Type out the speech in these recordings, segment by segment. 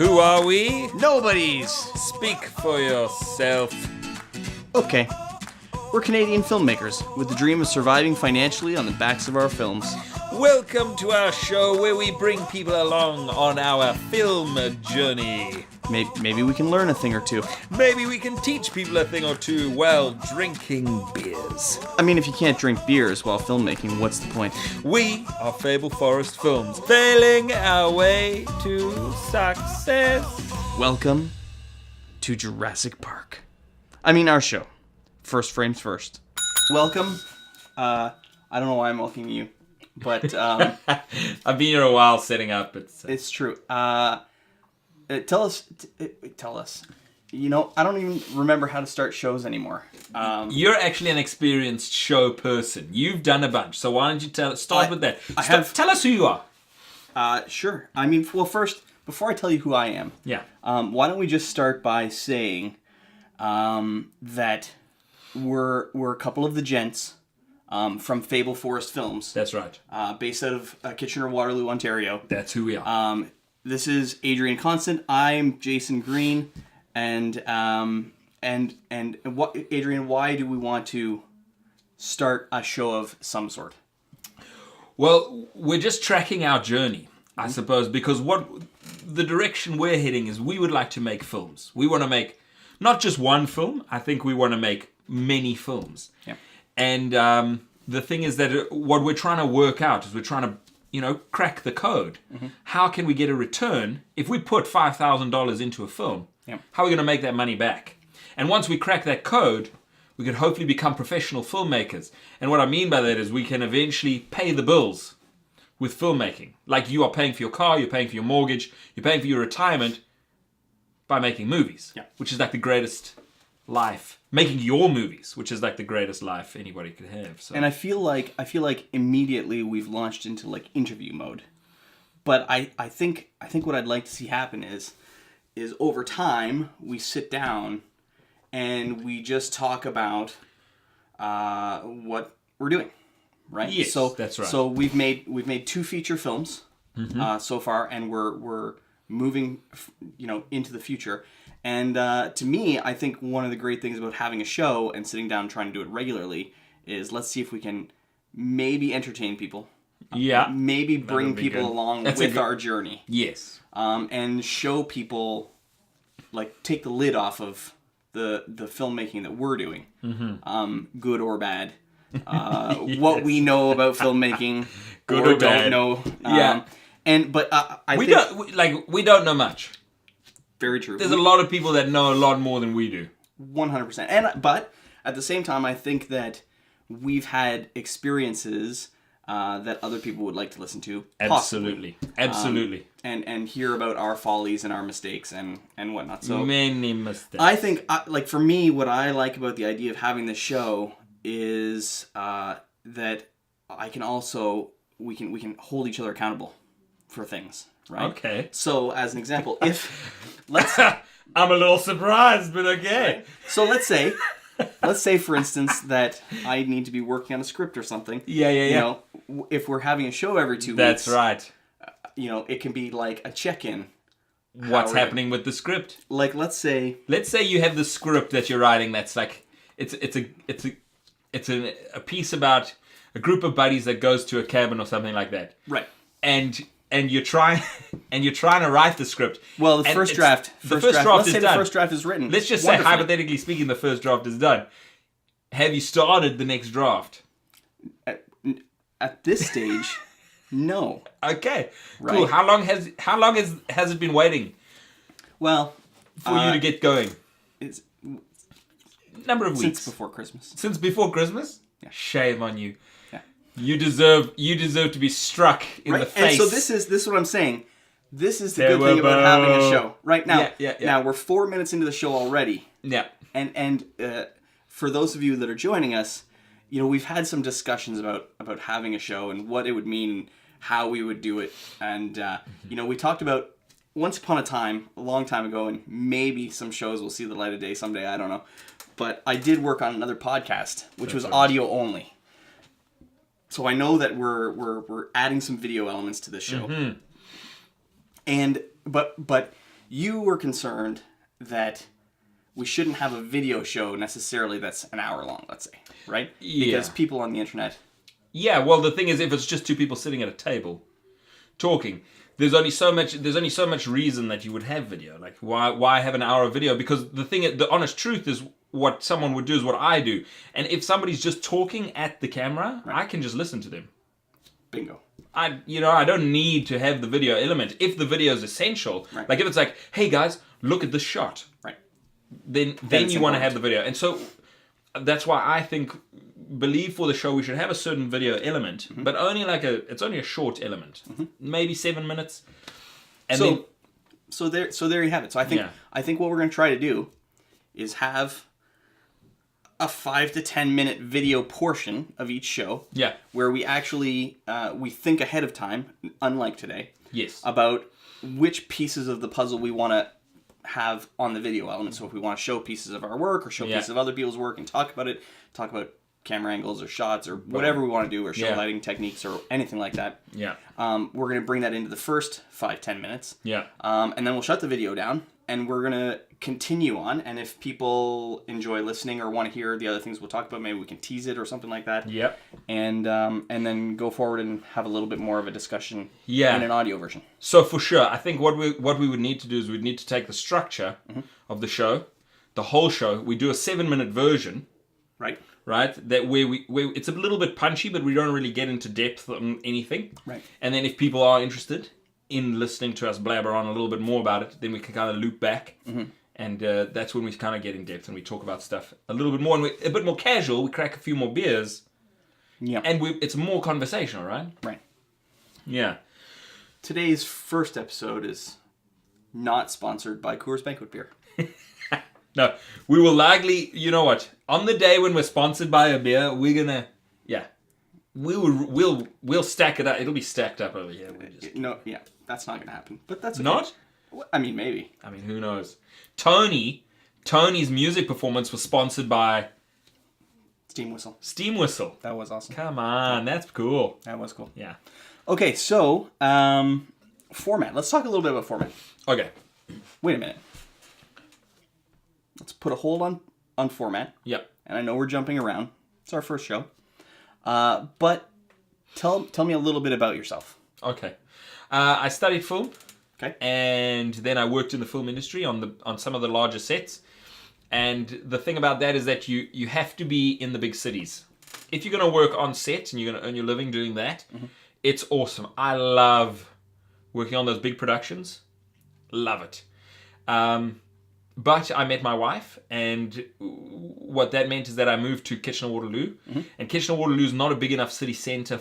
Who are we? Nobodies! Speak for yourself. Okay. We're Canadian filmmakers with the dream of surviving financially on the backs of our films. Welcome to our show where we bring people along on our film journey. Maybe we can learn a thing or two. Maybe we can teach people a thing or two while drinking beers. I mean, if you can't drink beers while filmmaking, what's the point? We are Fable Forest Films, failing our way to success. Welcome to Jurassic Park. I mean, our show. First frames first. Welcome. I don't know why I'm welcoming you, but I've been here a while setting up. It's true. Tell us. You know, I don't even remember how to start shows anymore. You're actually an experienced show person. You've done a bunch, so why don't you start with that? Tell us who you are. Sure. I mean, well, first, before I tell you who I am, why don't we just start by saying that we're a couple of the gents from Fable Forest Films. That's right. Based out of Kitchener-Waterloo, Ontario. That's who we are. This is Adrian Konstant. I'm Jason Green, and what, Adrian? Why do we want to start a show of some sort? Well, we're just tracking our journey, I suppose, because what the direction we're heading is we would like to make films. We want to make not just one film. I think we want to make many films. Yeah. And the thing is that what we're trying to work out is we're trying to, crack the code. Mm-hmm. How can we get a return? If we put $5,000 into a film, how are we going to make that money back? And once we crack that code, we could hopefully become professional filmmakers. And what I mean by that is we can eventually pay the bills with filmmaking. Like you are paying for your car, you're paying for your mortgage, you're paying for your retirement by making movies, which is like the greatest life. Making your movies, which is like the greatest life anybody could have. So. And I feel like immediately we've launched into like interview mode. But I think what I'd like to see happen is over time we sit down and we just talk about what we're doing, right? Yes, so that's right. So we've made 2 feature films so far, and we're moving into the future. And to me, I think one of the great things about having a show and sitting down and trying to do it regularly is let's see if we can maybe entertain people. Maybe bring people along with our journey. Yes. And show people, like, take the lid off of the filmmaking that we're doing, good or bad. What we know about filmmaking, good or or bad. don't know. We don't know much. Very true. There's a lot of people that know a lot more than we do. 100%. But at the same time, I think that we've had experiences that other people would like to listen to. Absolutely. Possibly. Absolutely. And hear about our follies and our mistakes and whatnot. So many mistakes. I think, like, for me, what I like about the idea of having this show is that I can also, we can hold each other accountable for things. Right? Okay. So, as an example, let's I'm a little surprised, but okay. Right? So let's say, for instance, that I need to be working on a script or something. Yeah. If we're having a show every 2 weeks. That's right. It can be like a check-in. What's happening with the script? Like, let's say you have the script that you're writing. That's like it's a piece about a group of buddies that goes to a cabin or something like that. Right. And you're trying to write the script. Well, the first draft is done. The first draft is written. Let's just say, hypothetically speaking, the first draft is done. Have you started the next draft? At this stage, no. Okay. Right. Cool. How long has it been waiting? Well, for you to get going. It's number of weeks since before Christmas. Since before Christmas? Yeah. Shame on you. You deserve to be struck in the face. And so this is what I'm saying. This is the good thing about having a show. Right now, now we're 4 minutes into the show already. Yeah. And for those of you that are joining us, we've had some discussions about having a show and what it would mean, how we would do it, and we talked about once upon a time, a long time ago, and maybe some shows will see the light of day someday. I don't know, but I did work on another podcast, which was audio only. So I know that we're adding some video elements to this show. Mm-hmm. And but you were concerned that we shouldn't have a video show necessarily that's an hour long, let's say, right? Yeah. Because people on the internet... Yeah, well, the thing is, if it's just two people sitting at a table talking, there's only so much reason that you would have video. Like, why have an hour of video? Because the honest truth is, what someone would do is what I do. And if somebody's just talking at the camera, I can just listen to them. Bingo. I don't need to have the video element if the video is essential. Right. Like if it's like, hey guys, look at this shot. Right. Then you want to have the video. And so that's why I believe for the show we should have a certain video element, but only it's only a short element. Maybe 7 minutes. And so there you have it. So I think what we're going to try to do is have a 5 to 10 minute video portion of each show. Yeah. Where we actually we think ahead of time, unlike today. Yes. About which pieces of the puzzle we want to have on the video element. So if we want to show pieces of our work or show pieces of other people's work and talk about it, talk about camera angles or shots or whatever we want to do, or show lighting techniques or anything like that. Yeah. We're going to bring that into the first 5-10 minutes. Yeah. And then we'll shut the video down and we're going to continue on. And if people enjoy listening or want to hear the other things we'll talk about, maybe we can tease it or something like that. Yep. And then go forward and have a little bit more of a discussion in an audio version. So for sure, I think what we would need to do is we'd need to take the structure of the show, the whole show. We do a 7-minute version. Right? That where it's a little bit punchy, but we don't really get into depth on anything. Right. And then if people are interested in listening to us blabber on a little bit more about it, then we can kind of loop back. And that's when we kind of get in depth and we talk about stuff a little bit more. And we're a bit more casual. We crack a few more beers. Yeah. And it's more conversational, right? Right. Yeah. Today's first episode is not sponsored by Coors Banquet Beer. No, we will likely, you know what? On the day when we're sponsored by a beer, we're gonna, we'll stack it up. It'll be stacked up over here. No, that's not gonna happen. But that's okay. Not? I mean, maybe. I mean, who knows? Tony's music performance was sponsored by Steam Whistle. Steam Whistle. That was awesome. Come on, that's cool. That was cool. Yeah. Okay, so format. Let's talk a little bit about format. Okay. Wait a minute. Let's put a hold on format. Yep. And I know we're jumping around. It's our first show. But tell me a little bit about yourself. Okay. I studied film. Okay. And then I worked in the film industry on some of the larger sets. And the thing about that is that you have to be in the big cities. If you're going to work on set and you're going to earn your living doing that, it's awesome. I love working on those big productions. Love it. But I met my wife, and what that meant is that I moved to Kitchener-Waterloo. And Kitchener-Waterloo is not a big enough city centre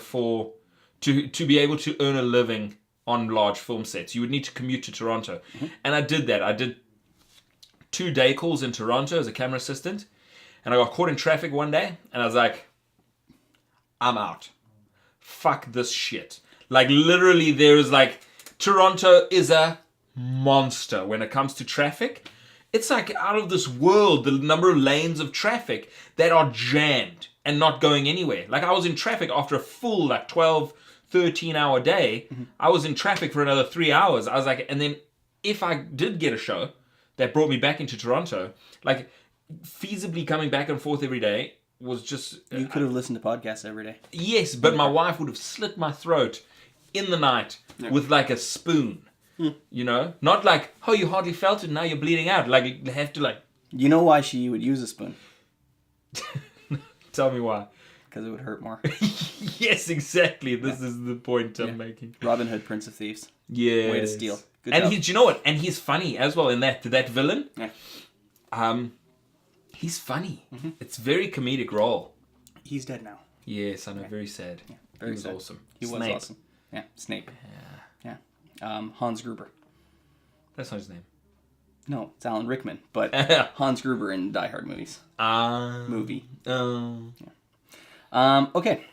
to be able to earn a living on large film sets. You would need to commute to Toronto. And I did that. I did 2 day calls in Toronto as a camera assistant, and I got caught in traffic one day, and I was like, I'm out. Fuck this shit. Like, literally, Toronto is a monster when it comes to traffic. It's like out of this world, the number of lanes of traffic that are jammed and not going anywhere. Like, I was in traffic after a full 12, 13 hour day. I was in traffic for another 3 hours. I was like, and then if I did get a show that brought me back into Toronto, like feasibly coming back and forth every day was just... You could have listened to podcasts every day. Yes, but my wife would have slit my throat in the night with like a spoon. You know? Not like, oh, you hardly felt it, now you're bleeding out. Like, you have to You know why she would use a spoon? Tell me why. Because it would hurt more. Yes, exactly. This is the point I'm making. Robin Hood, Prince of Thieves. Yeah. Way to steal. Good and job. you know what? And he's funny as well in that villain. Yeah. He's funny. It's a very comedic role. He's dead now. Yes, I know. Very sad. Yeah, very he was sad. awesome. He was awesome. Yeah, Snape. Yeah. Hans Gruber. That's not his name. No, it's Alan Rickman, but Hans Gruber in Die Hard movies. Movie. Okay.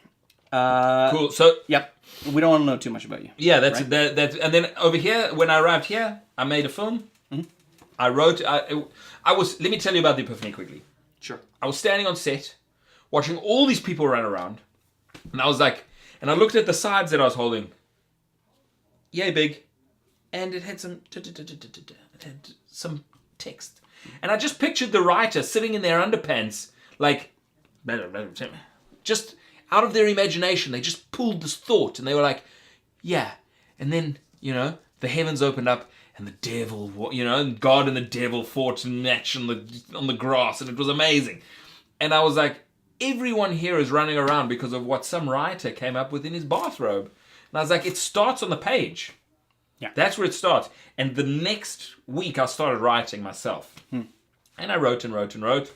Cool. So, yep. We don't want to know too much about you. Yeah, that's right? And then over here, when I arrived here, I made a film. I wrote. I was. Let me tell you about the epiphany quickly. Sure. I was standing on set, watching all these people run around, and I was like, and I looked at the sides that I was holding. Yay big, and it had some text. And I just pictured the writer sitting in their underpants, like, just out of their imagination. They just pulled this thought, and they were like, yeah. And then, you know, the heavens opened up, and the devil, you know, and God and the devil fought a match on the grass, and it was amazing. And I was like, everyone here is running around because of what some writer came up with in his bathrobe. And I was like, it starts on the page. Yeah. That's where it starts. And the next week I started writing myself. And I wrote and wrote and wrote.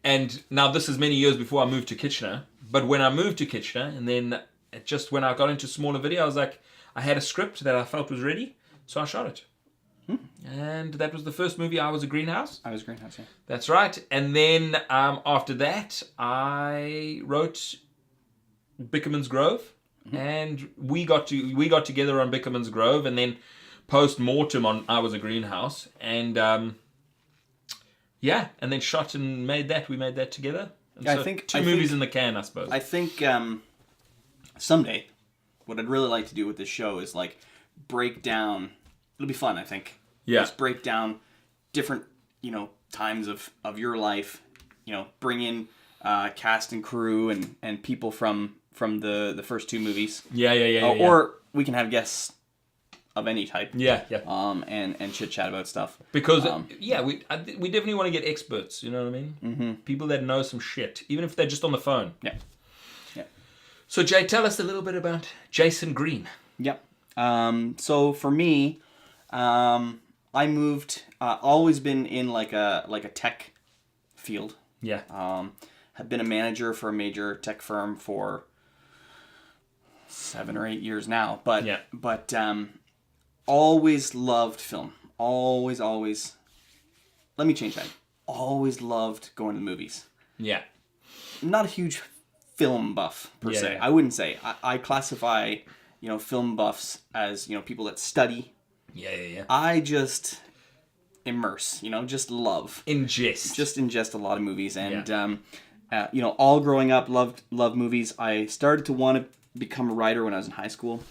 And now this is many years before I moved to Kitchener. But when I moved to Kitchener, and then just when I got into smaller video, I was like, I had a script that I felt was ready. So I shot it. And that was the first movie, I Was a Greenhouse. I Was a Greenhouse, yeah. That's right. And then after that, I wrote Bickerman's Grove. And we got together on Bickerman's Grove, and then post-mortem on I Was a Greenhouse. And and then shot and made that. We made that together. And Yeah, so I think two movies in the can, I suppose. I think someday, what I'd really like to do with this show is like break down. It'll be fun, I think. Yeah. Just break down different, you know, times of your life. You know, bring in cast and crew and people from the first two movies. Yeah. Or we can have guests of any type. Yeah. And chit chat about stuff. Because we definitely want to get experts. You know what I mean? Mm-hmm. People that know some shit, even if they're just on the phone. Yeah. So Jay, tell us a little bit about Jason Green. Yep. So for me, I moved. Always been in like a tech field. Yeah. Have been a manager for a major tech firm for 7 or 8 years now. But always loved film. Always. Let me change that. Always loved going to the movies. Yeah. Not a huge film buff per se. Yeah. I wouldn't say. I classify, you know, film buffs as, you know, people that study. Yeah. I just immerse, you know, just love. Ingest A lot of movies. And, you know, all growing up, loved movies. I started to want to become a writer when I was in high school.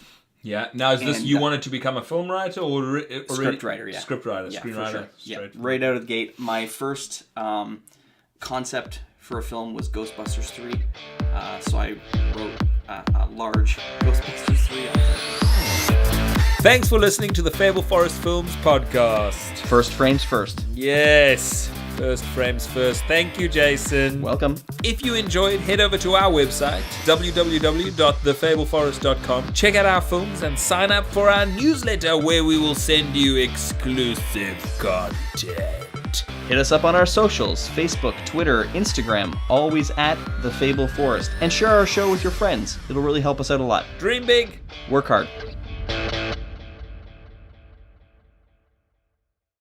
Yeah. Now, is this, you wanted to become a film writer or script writer, yeah. Script writer, Yeah, screenwriter. for sure. Yeah, right out of the gate. My first concept for a film was Ghostbusters 3. So I wrote a large Ghostbusters 3 Thanks for listening to the Fable Forest Films podcast. First frames first. Yes, first frames first. Thank you, Jason. Welcome. If you enjoyed, head over to our website, www.thefableforest.com. Check out our films and sign up for our newsletter where we will send you exclusive content. Hit us up on our socials, Facebook, Twitter, Instagram, always at The Fable Forest. And share our show with your friends. It'll really help us out a lot. Dream big. Work hard.